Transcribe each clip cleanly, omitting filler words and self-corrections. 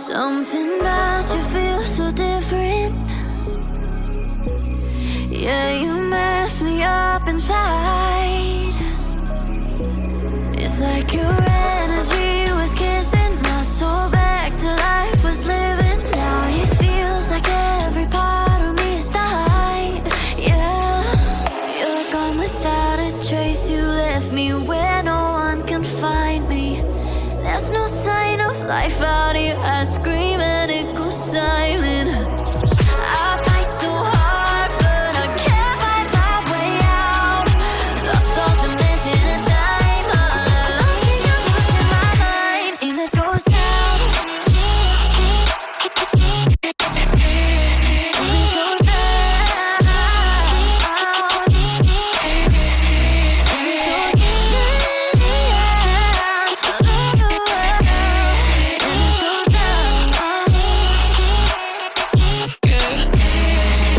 Something about you feels so different. Yeah, you mess me up inside. It's like your energy was kissing my soul back to life, was living. Now it feels like every part of me is died. Yeah, you're gone without a trace. You left me where no one can find me. There's no sign of life out here. I scream and it goes silent. I fight so hard, but I can't find my way out. Lost all dimension and time. I think I'm losing my mind. And this goes down.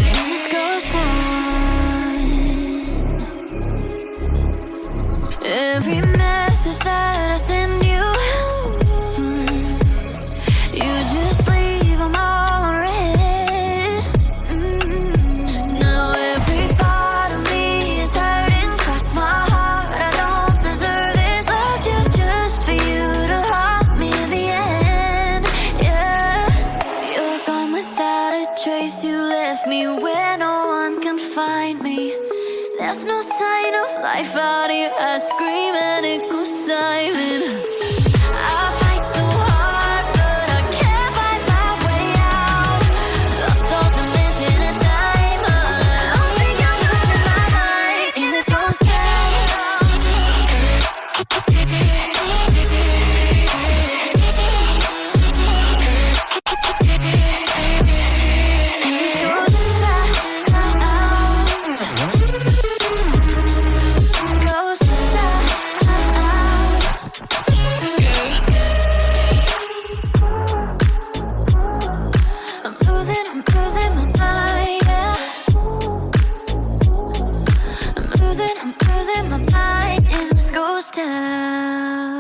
And this goes down. Every message that I send you, you just leave them all unread. Now every part of me is hurting. Cross my heart, I don't deserve this love just for you to haunt me in the end. Yeah, you're gone without a trace. You left me where no one can find me. There's no sign of life out here. I scream and it goes silent. I fight so hard, but I can't find my way out. Lost all dimension and time. I think I'm losing my mind. And this goes down. I'm losing my mind, and this goes down.